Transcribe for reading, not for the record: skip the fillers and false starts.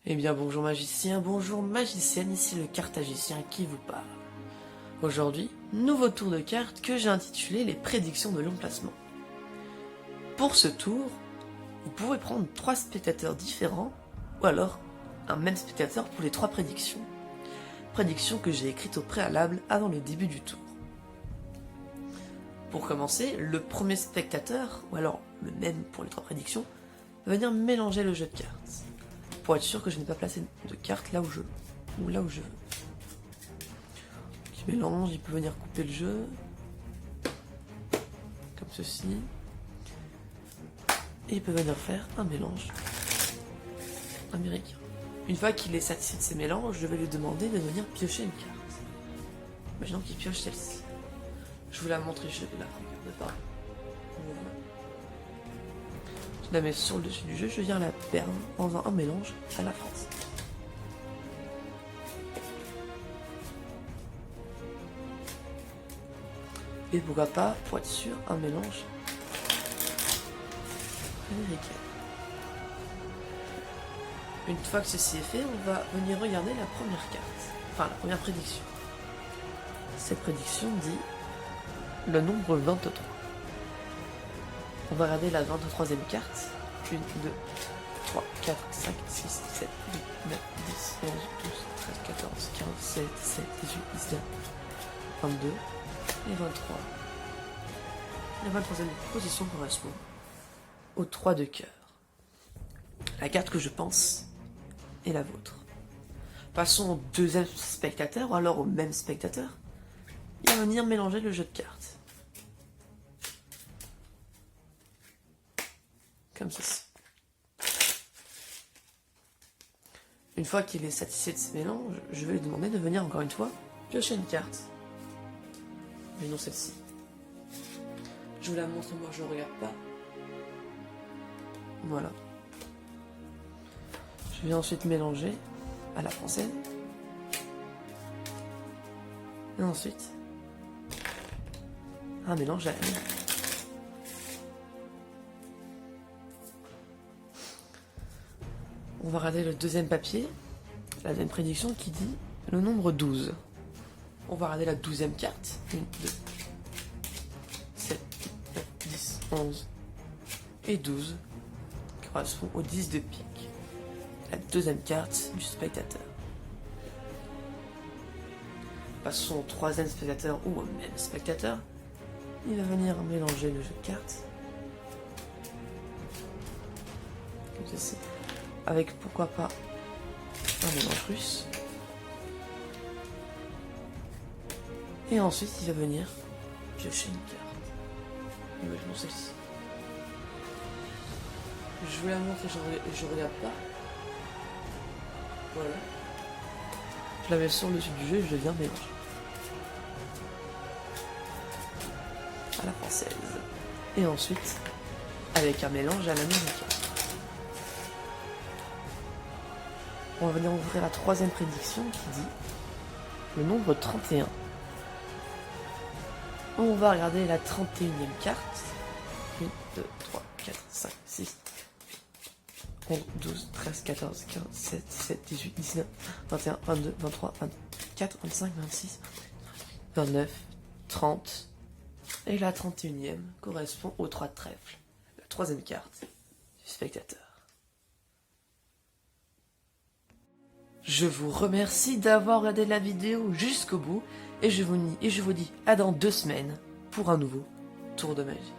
Eh bien bonjour magicien, bonjour magicienne, ici le cartagicien qui vous parle. Aujourd'hui, nouveau tour de cartes que j'ai intitulé les prédictions de l'emplacement. Pour ce tour, vous pouvez prendre 3 spectateurs différents, ou alors un même spectateur pour les 3 prédictions. Prédictions que j'ai écrites au préalable avant le début du tour. Pour commencer, le premier spectateur, ou alors le même pour les 3 prédictions, va venir mélanger le jeu de cartes. Pour être sûr que je n'ai pas placé de cartes là où je veux. Il mélange, il peut venir couper le jeu. Comme ceci. Et il peut venir faire un mélange américain. Une fois qu'il est satisfait de ses mélanges, je vais lui demander de venir piocher une carte. Imaginons qu'il pioche celle-ci. Je vous la montre et je la regarde pas. Voilà. Je la mets sur le dessus du jeu, je viens la perdre en faisant un mélange à la France. Et pourquoi pas, pour être sûr, un mélange américain. Une fois que ceci est fait, on va venir regarder la première carte. Enfin, la première prédiction. Cette prédiction dit le nombre 23. On va regarder la 23e carte. 1, 2, 3, 4, 5, 6, 7, 8, 9, 10, 11, 12, 13, 14, 15, 16, 17, 18, 19, 22 et 23. La 23e position correspond aux 3 de cœur. La carte que je pense est la vôtre. Passons au deuxième spectateur, ou alors au même spectateur. Il va venir mélanger le jeu de cartes. Comme ceci. Une fois qu'il est satisfait de ce mélange, je vais lui demander de venir encore une fois piocher une carte. Mais non celle-ci. Je vous la montre, moi je ne regarde pas. Voilà. Je vais ensuite mélanger à la française. Et ensuite, un mélange à la mienne. On va regarder le deuxième papier, la deuxième prédiction qui dit le nombre 12. On va regarder la 12e carte. 1, 2, 7, 8, 9, 10, 11 et 12, qui correspond au 10 de pique. La deuxième carte du spectateur. Passons au troisième spectateur ou au même spectateur. Il va venir mélanger le jeu de cartes. Comme ceci. Avec pourquoi pas un mélange russe. Et ensuite il va venir piocher une carte. Imaginons celle-ci. Je vous la montre et je regarde pas. Voilà. Je la mets sur le dessus du jeu et je viens mélanger. À la française. Et ensuite, avec un mélange à l'américain. On va venir ouvrir la troisième prédiction qui dit le nombre 31. On va regarder la 31e carte. 1, 2, 3, 4, 5, 6, 11, 12, 13, 14, 15, 16, 17, 18, 19, 21, 22, 23, 24, 25, 26, 29, 30. Et la 31e correspond aux 3 de trèfle. La troisième carte du spectateur. Je vous remercie d'avoir regardé la vidéo jusqu'au bout et je vous dis à dans 2 semaines pour un nouveau tour de magie.